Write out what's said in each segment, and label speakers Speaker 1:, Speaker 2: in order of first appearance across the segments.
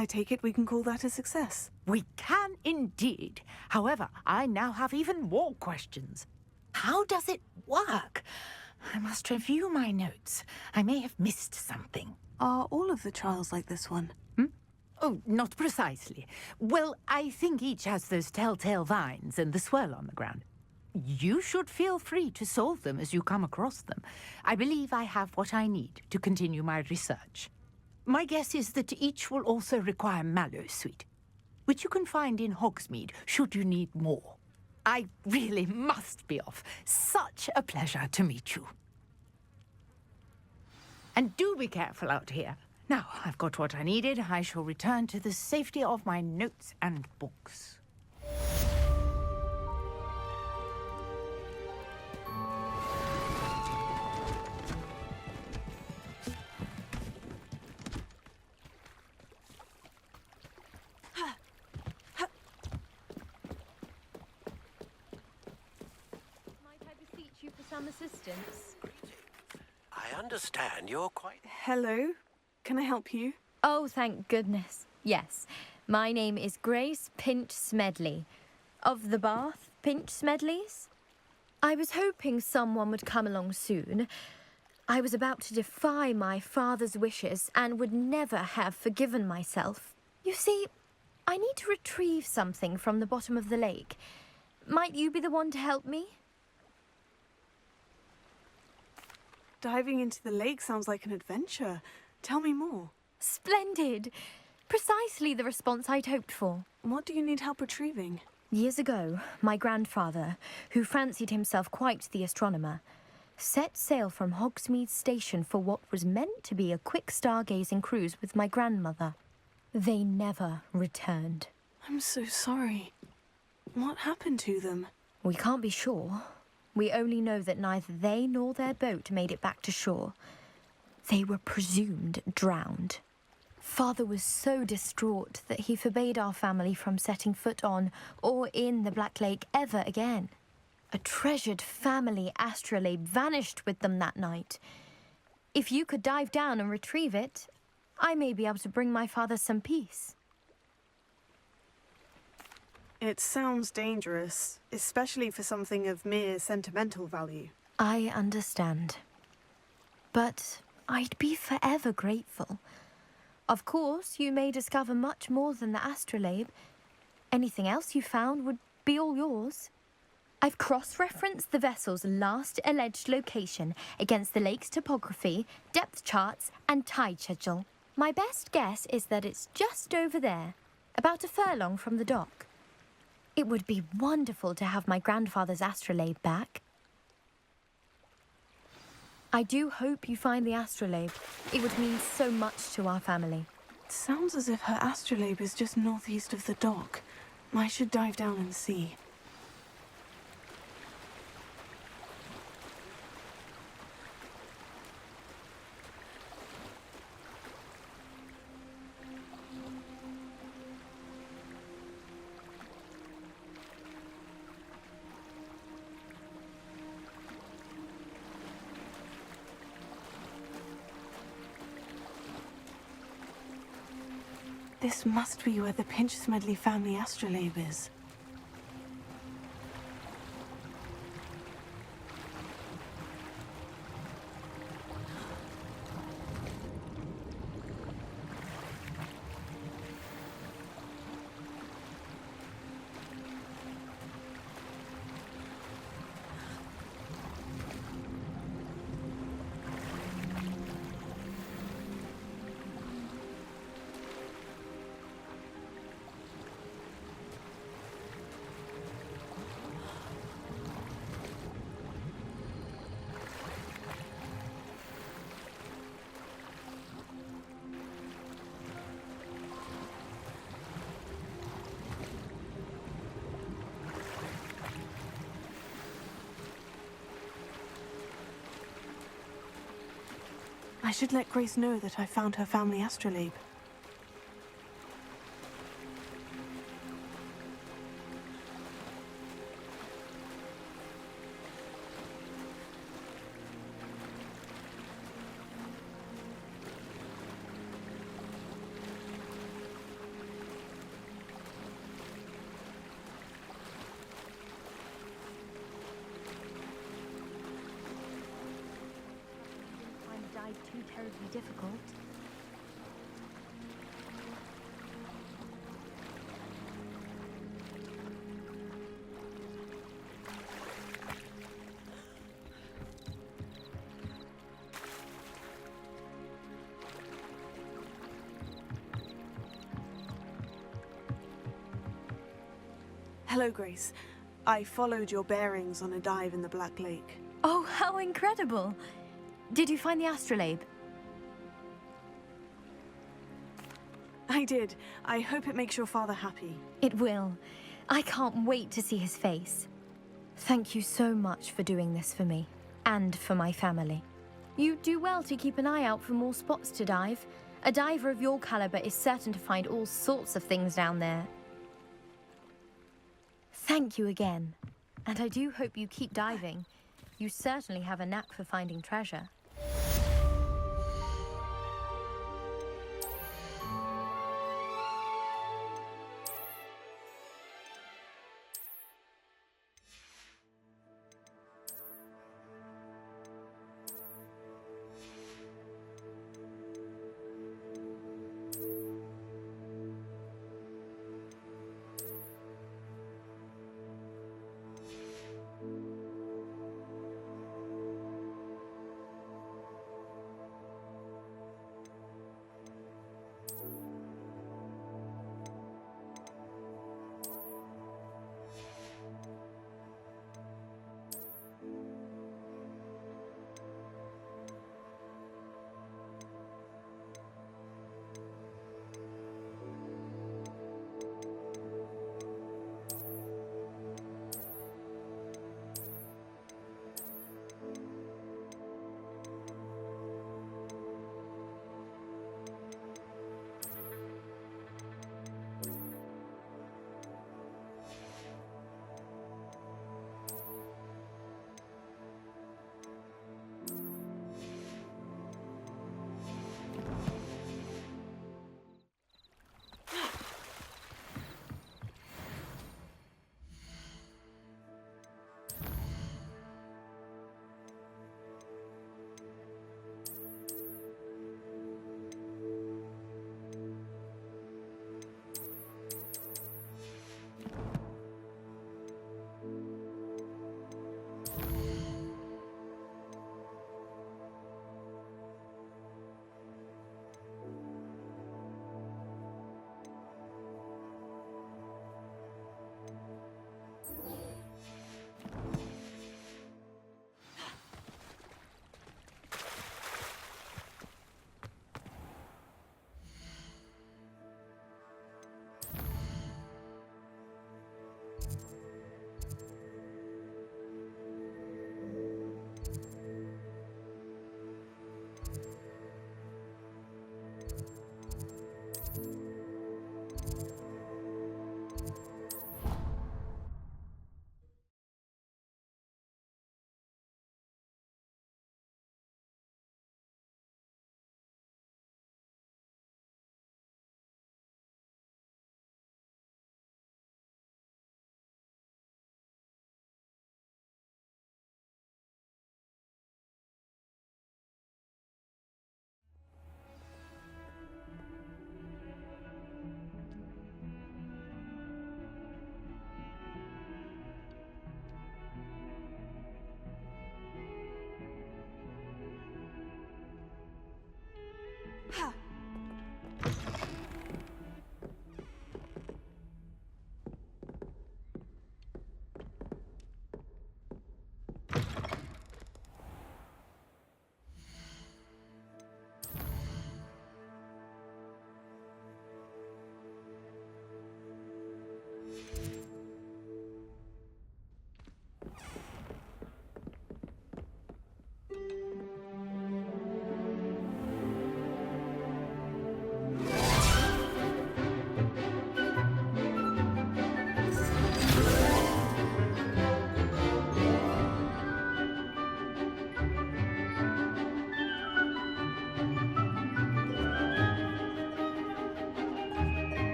Speaker 1: I take it we can call that a success.
Speaker 2: We can indeed. However, I now have even more questions. How does it work? I must review my notes. I may have missed something.
Speaker 1: Are all of the trials like this one?
Speaker 2: Oh, not precisely. Well, I think each has those telltale vines and the swirl on the ground. You should feel free to solve them as you come across them. I believe I have what I need to continue my research. My guess is that each will also require mallowsweet, which you can find in Hogsmeade should you need more. I really must be off. Such a pleasure to meet you. And do be careful out here. Now I've got what I needed. I shall return to the safety of my notes and books.
Speaker 3: Some assistance.
Speaker 4: I understand you're quite...
Speaker 1: Hello? Can I help you?
Speaker 3: Oh, thank goodness. Yes. My name is Grace Pinch Smedley. Of the Bath Pinch Smedleys. I was hoping someone would come along soon. I was about to defy my father's wishes and would never have forgiven myself. You see, I need to retrieve something from the bottom of the lake. Might you be the one to help me?
Speaker 1: Diving into the lake sounds like an adventure. Tell me more.
Speaker 3: Splendid! Precisely the response I'd hoped for.
Speaker 1: What do you need help retrieving?
Speaker 3: Years ago, my grandfather, who fancied himself quite the astronomer, set sail from Hogsmeade Station for what was meant to be a quick stargazing cruise with my grandmother. They never returned.
Speaker 1: I'm so sorry. What happened to them?
Speaker 3: We can't be sure. We only know that neither they nor their boat made it back to shore. They were presumed drowned. Father was so distraught that he forbade our family from setting foot on or in the Black Lake ever again. A treasured family astrolabe vanished with them that night. If you could dive down and retrieve it, I may be able to bring my father some peace.
Speaker 1: It sounds dangerous, especially for something of mere sentimental value.
Speaker 3: I understand. But I'd be forever grateful. Of course, you may discover much more than the astrolabe. Anything else you found would be all yours. I've cross-referenced the vessel's last alleged location against the lake's topography, depth charts, and tide schedule. My best guess is that it's just over there, about a furlong from the dock. It would be wonderful to have my grandfather's astrolabe back. I do hope you find the astrolabe. It would mean so much to our family.
Speaker 1: It sounds as if her astrolabe is just northeast of the dock. I should dive down and see. This must be where the Pinch Smedley family astrolabe is. I should let Grace know that I found her family astrolabe.
Speaker 3: terribly difficult.
Speaker 1: Hello, Grace. I followed your bearings on a dive in the Black Lake.
Speaker 3: Oh, how incredible! Did you find the astrolabe?
Speaker 1: I did. I hope it makes your father happy.
Speaker 3: It will. I can't wait to see his face. Thank you so much for doing this for me, and for my family. You do well to keep an eye out for more spots to dive. A diver of your caliber is certain to find all sorts of things down there. Thank you again. And I do hope you keep diving. You certainly have a knack for finding treasure.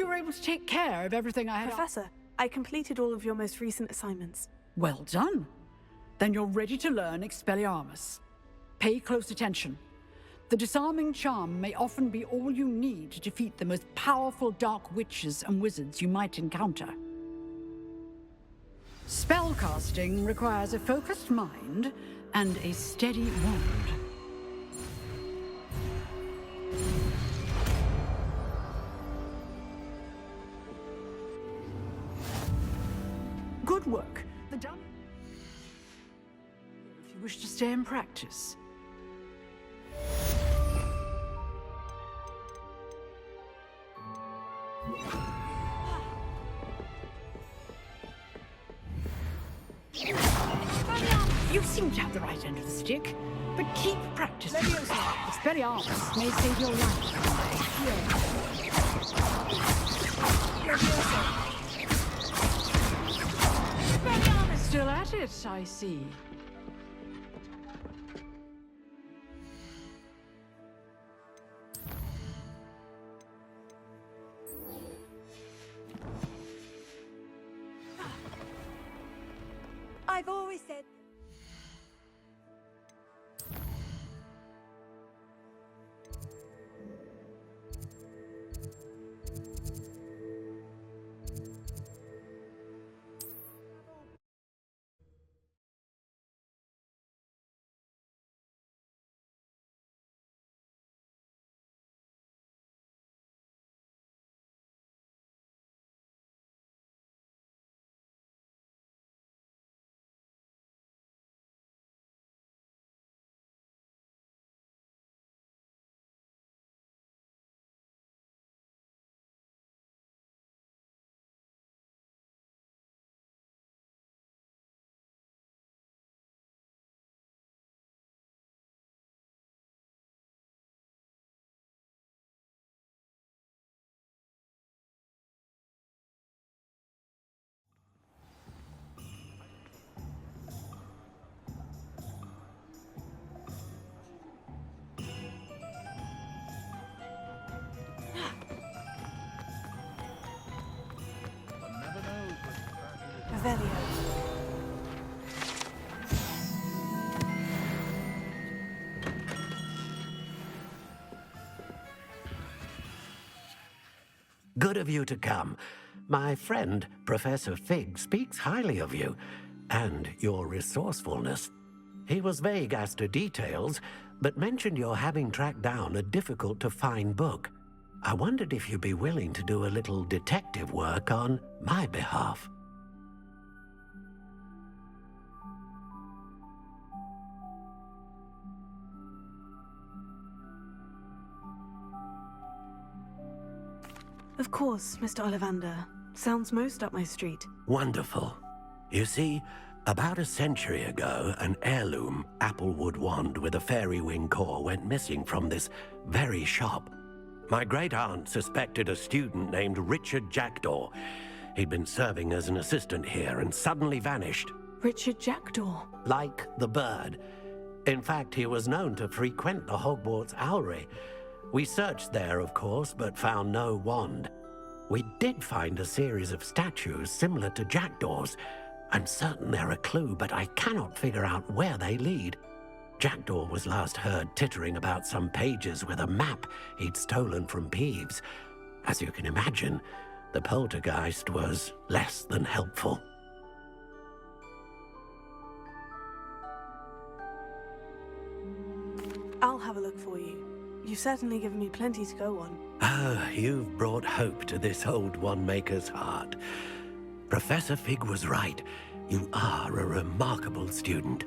Speaker 5: you were able to take care of everything I had...
Speaker 1: Professor, I completed all of your most recent assignments.
Speaker 5: Well done. Then you're ready to learn Expelliarmus. Pay close attention. The disarming charm may often be all you need to defeat the most powerful dark witches and wizards you might encounter. Spellcasting requires a focused mind and a steady wand. Good work. The done. If you wish to stay in practice. You seem to have the right end of the stick, but keep practicing. Expelliarmus may save your life. Expelliarmus still at it, I see.
Speaker 6: I've always said...
Speaker 1: Revelio.
Speaker 4: Good of you to come. My friend, Professor Fig, speaks highly of you and your resourcefulness. He was vague as to details, but mentioned your having tracked down a difficult-to-find book. I wondered if you'd be willing to do a little detective work on my behalf.
Speaker 1: Of course, Mr. Ollivander. Sounds most up my street.
Speaker 4: Wonderful. You see, about a century ago, an heirloom applewood wand with a fairy wing core went missing from this very shop. My great-aunt suspected a student named Richard Jackdaw. He'd been serving as an assistant here and suddenly vanished.
Speaker 1: Richard Jackdaw.
Speaker 4: Like the bird. In fact, he was known to frequent the Hogwarts Owlery. We searched there, of course, but found no wand. We did find a series of statues similar to Jackdaw's. I'm certain they're a clue, but I cannot figure out where they lead. Jackdaw was last heard tittering about some pages with a map he'd stolen from Peeves. As you can imagine, the poltergeist was less than helpful.
Speaker 1: I'll have a look for you. You've certainly given me plenty to go on.
Speaker 4: Ah, you've brought hope to this old one-maker's heart. Professor Fig was right. You are a remarkable student.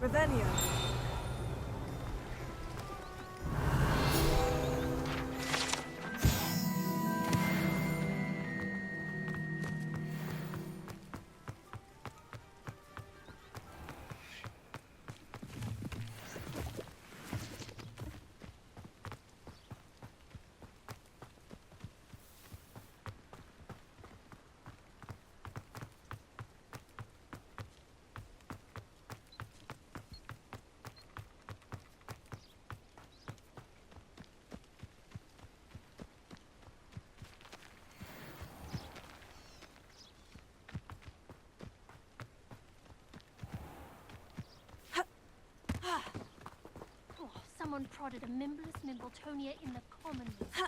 Speaker 1: Revelio.
Speaker 6: Someone prodded a Mimbless Mimbletonia in the common room.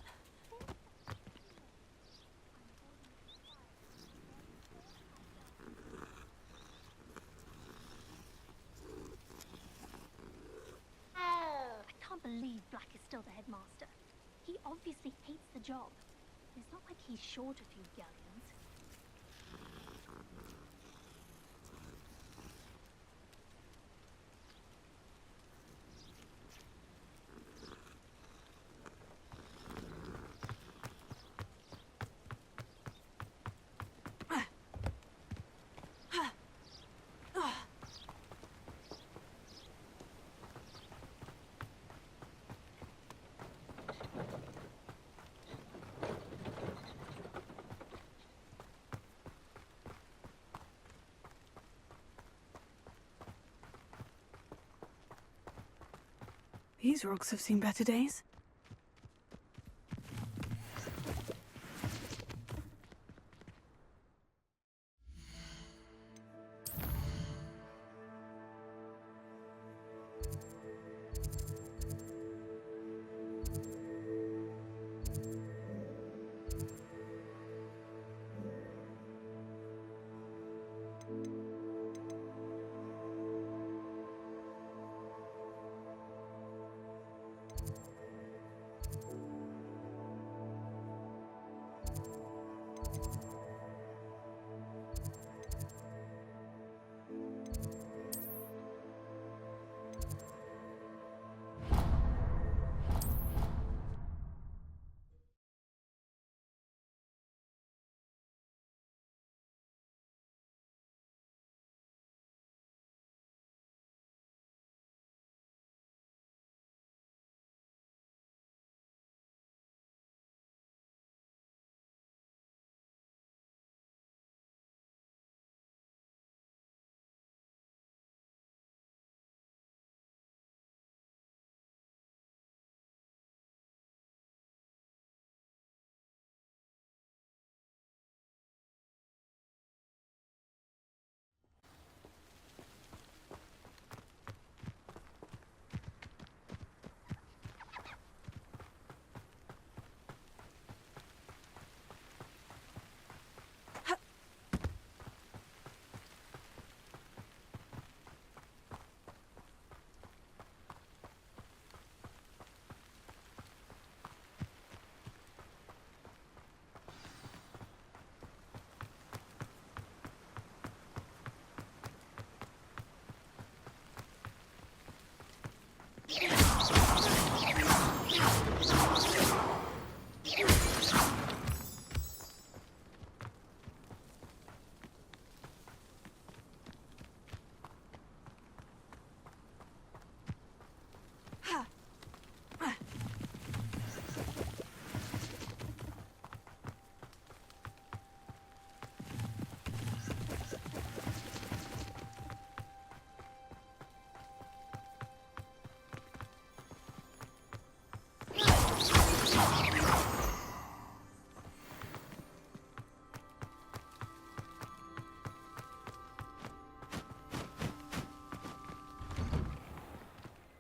Speaker 6: I can't believe Black is still the headmaster. He obviously hates the job. It's not like he's short a few galleons.
Speaker 1: These rocks have seen better days.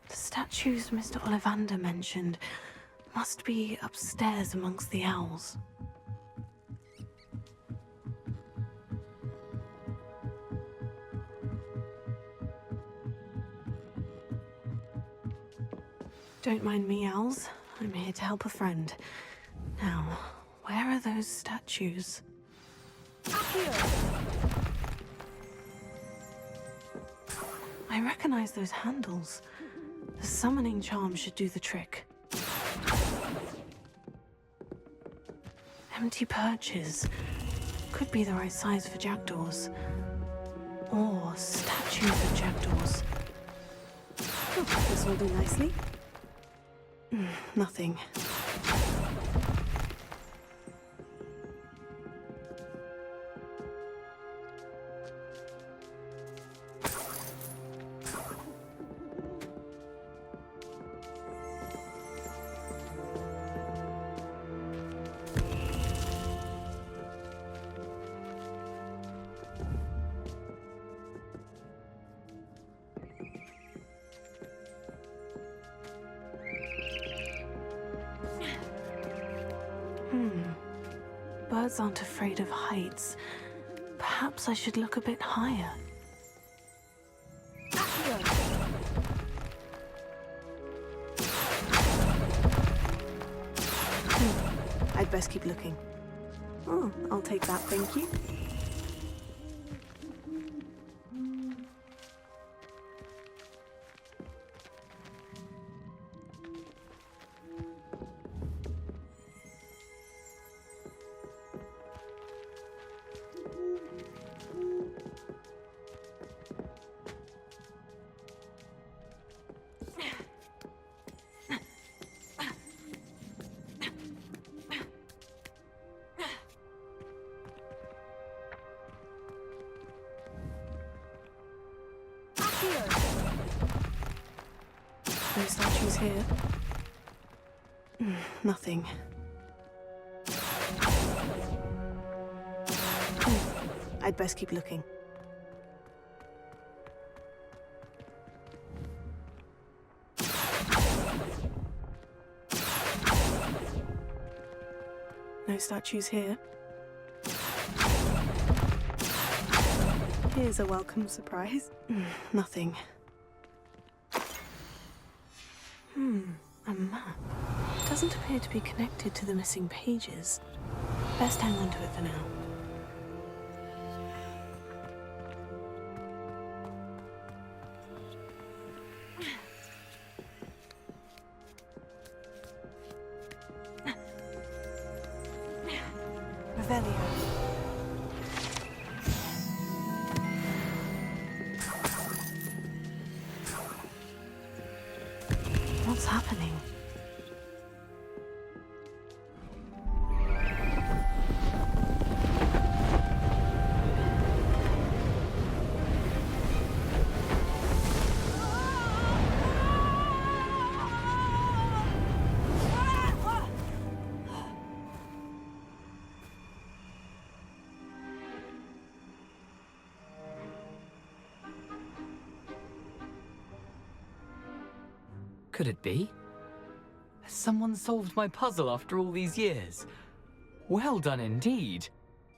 Speaker 1: Statues Mr. Ollivander mentioned must be upstairs amongst the owls. Don't mind me, owls. I'm here to help a friend. Now, where are those statues? I I recognize those handles. The summoning charm should do the trick. Empty perches. Could be the right size for jackdaws. Or statues of jackdaws. Oh, this will do nicely. Nothing. Birds aren't afraid of heights. Perhaps I should look a bit higher. I'd best keep looking. Oh, I'll take that, thank you. No statues here. Nothing. I'd best keep looking. No statues here. Here's a welcome surprise. Nothing. A map. Doesn't appear to be connected to the missing pages. Best hang on to it for now. Revelio. What's happening?
Speaker 7: Could it be? Has someone solved my puzzle after all these years? Well done indeed.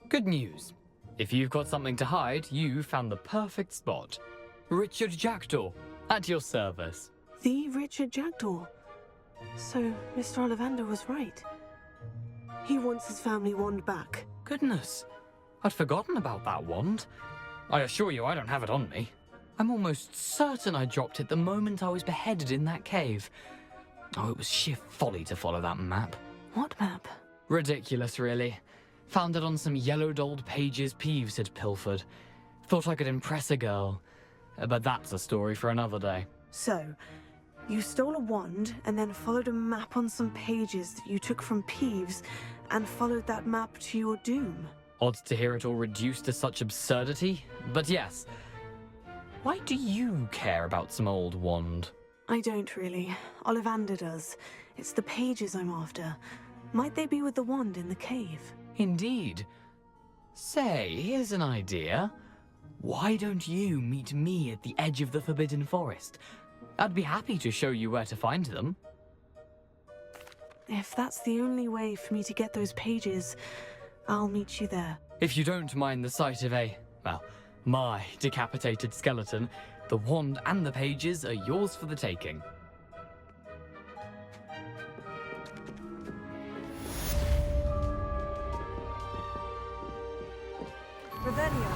Speaker 7: Good news. If you've got something to hide, you found the perfect spot. Richard Jackdaw, at your service.
Speaker 1: The Richard Jackdaw. So, Mr. Ollivander was right. He wants his family wand back.
Speaker 7: Goodness, I'd forgotten about that wand. I assure you I don't have it on me. I'm almost certain I dropped it the moment I was beheaded in that cave. Oh, it was sheer folly to follow that map.
Speaker 1: What map?
Speaker 7: Ridiculous, really. Found it on some yellowed old pages Peeves had pilfered. Thought I could impress a girl. But that's a story for another day.
Speaker 1: So, you stole a wand and then followed a map on some pages that you took from Peeves and followed that map to your doom.
Speaker 7: Odd to hear it all reduced to such absurdity, but yes. Why do you care about some old wand?
Speaker 1: I don't really. Ollivander does. It's the pages I'm after. Might they be with the wand in the cave?
Speaker 7: Indeed. Say, here's an idea. Why don't you meet me at the edge of the Forbidden Forest? I'd be happy to show you where to find them.
Speaker 1: If that's the only way for me to get those pages, I'll meet you there.
Speaker 7: If you don't mind the sight of my decapitated skeleton, the wand and the pages are yours for the taking.
Speaker 1: Revelio.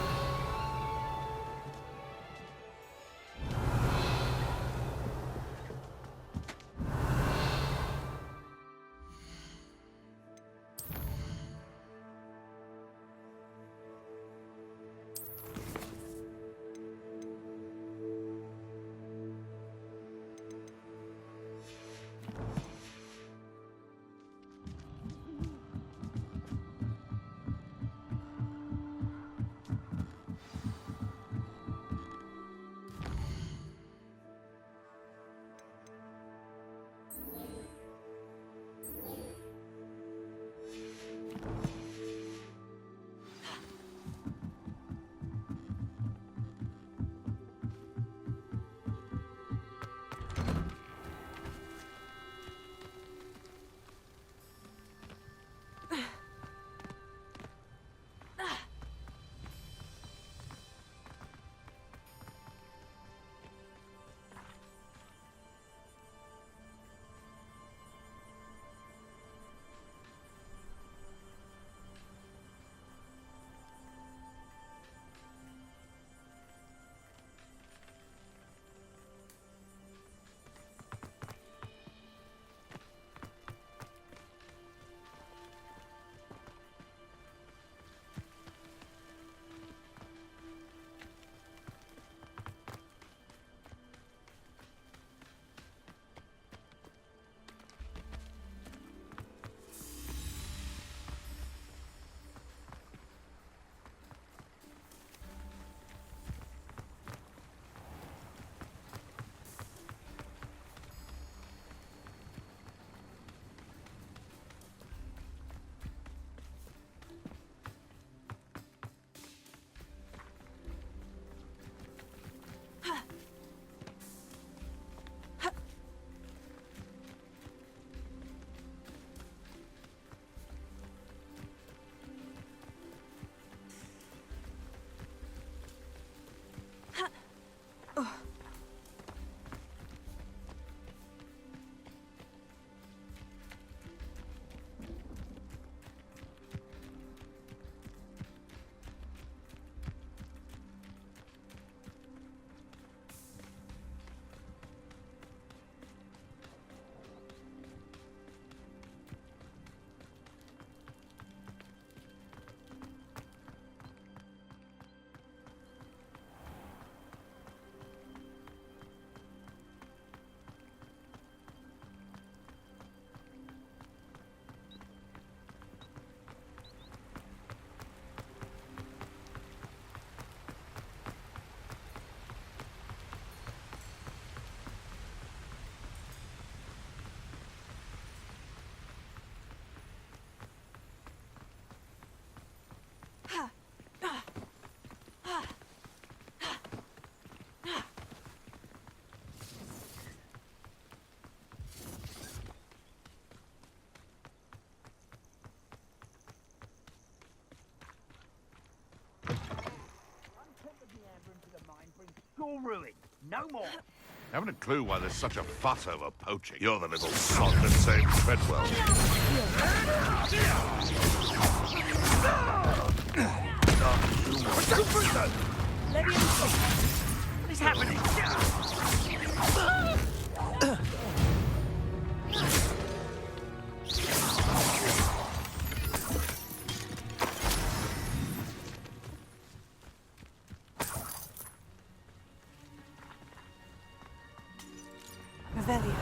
Speaker 8: all ruined. No more.
Speaker 9: Haven't a clue why there's such a fuss over poaching. You're the little sod that saved Treadwell.
Speaker 8: Let me in. What is happening?
Speaker 1: Revelio.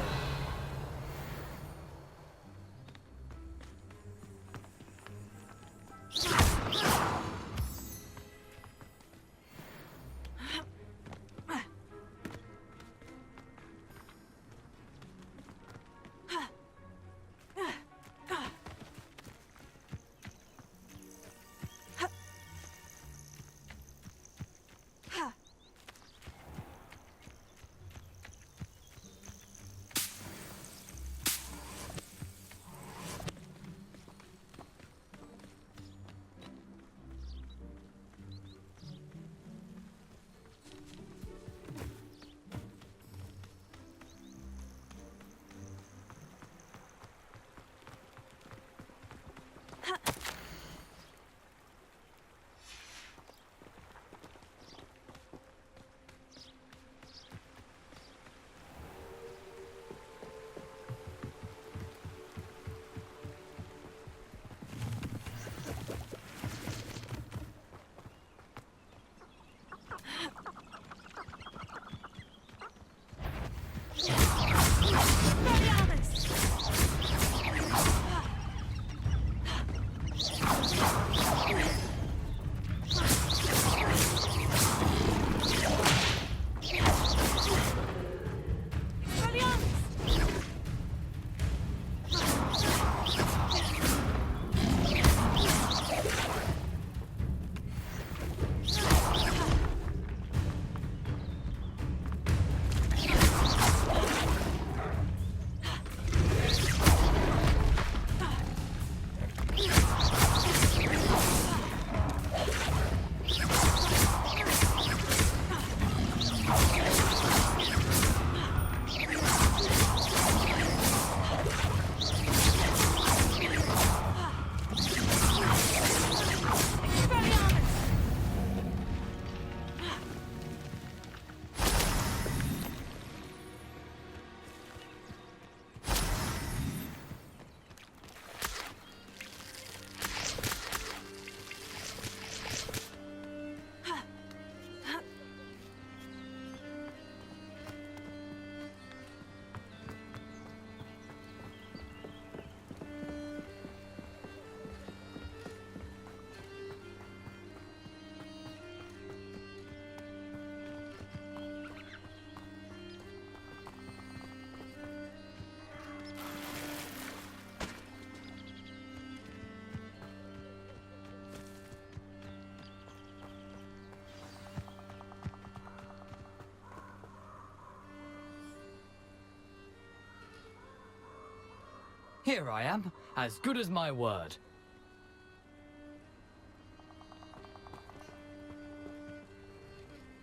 Speaker 7: Here I am, as good as my word.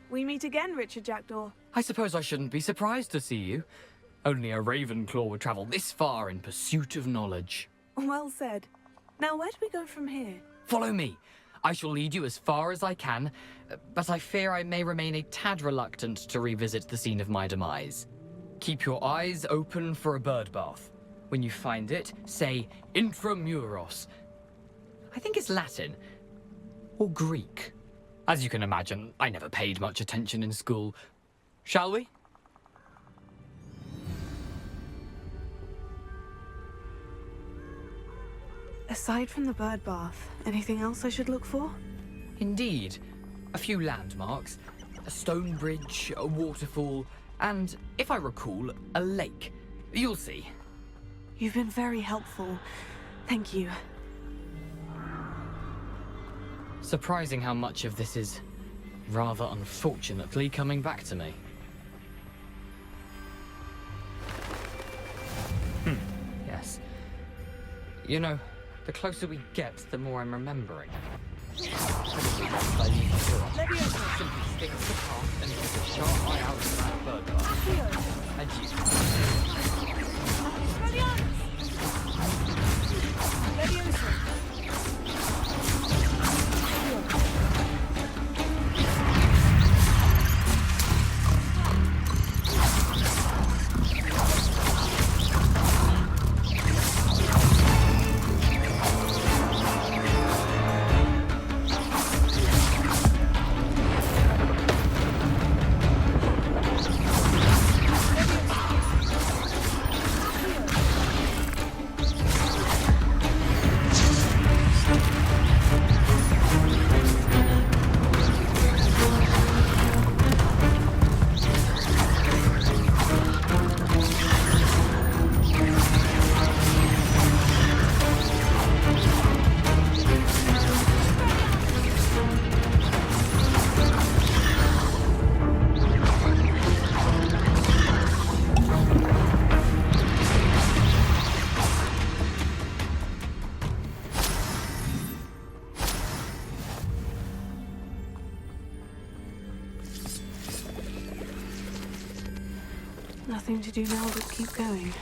Speaker 1: We meet again, Richard Jackdaw.
Speaker 7: I suppose I shouldn't be surprised to see you. Only a Ravenclaw would travel this far in pursuit of knowledge.
Speaker 1: Well said. Now, where do we go from here?
Speaker 7: Follow me. I shall lead you as far as I can, but I fear I may remain a tad reluctant to revisit the scene of my demise. Keep your eyes open for a bird bath. When you find it, say intramuros. I think it's Latin. Or Greek. As you can imagine, I never paid much attention in school. Shall we?
Speaker 1: Aside from the bird bath, anything else I should look for?
Speaker 7: Indeed. A few landmarks. A stone bridge, a waterfall, and, if I recall, a lake. You'll see.
Speaker 1: You've been very helpful. Thank you.
Speaker 7: Surprising how much of this is, rather unfortunately, coming back to me. Yes. You know, the closer we get, the more I'm remembering. Probably best I leave you to it. Leviosa simply stick to the path and keep a sharp eye out for that bird bar. Adieu.
Speaker 1: Nothing to do now but keep going.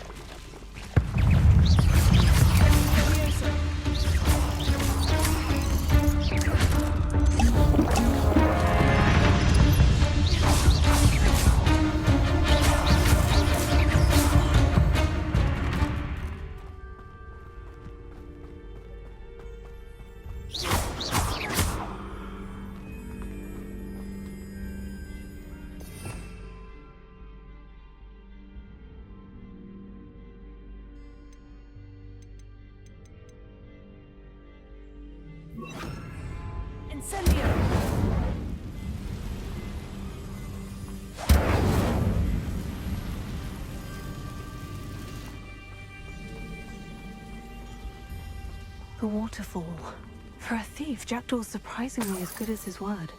Speaker 1: The waterfall. For a thief, Jackdaw's surprisingly as good as his word.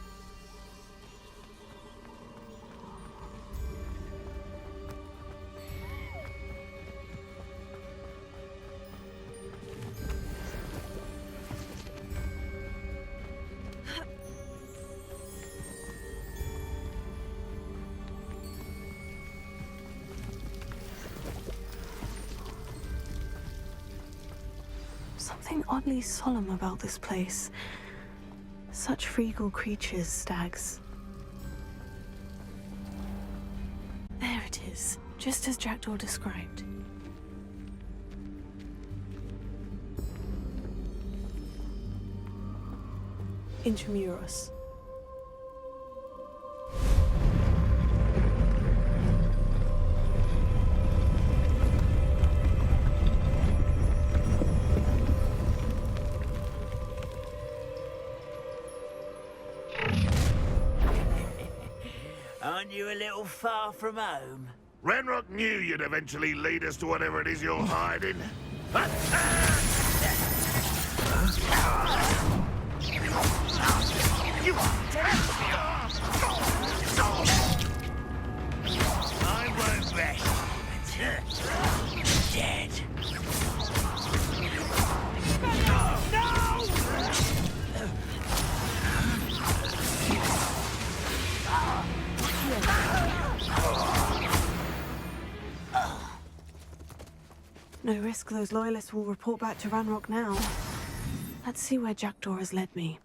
Speaker 1: Something oddly solemn about this place. Such regal creatures, stags. There it is, just as Jackdaw described. Intramuros.
Speaker 8: Aren't you a little far from home?
Speaker 9: Ranrock knew you'd eventually lead us to whatever it is you're hiding.
Speaker 8: I won't rest until dead.
Speaker 1: No risk those loyalists will report back to Ranrock now. Let's see where Jackdaw has led me.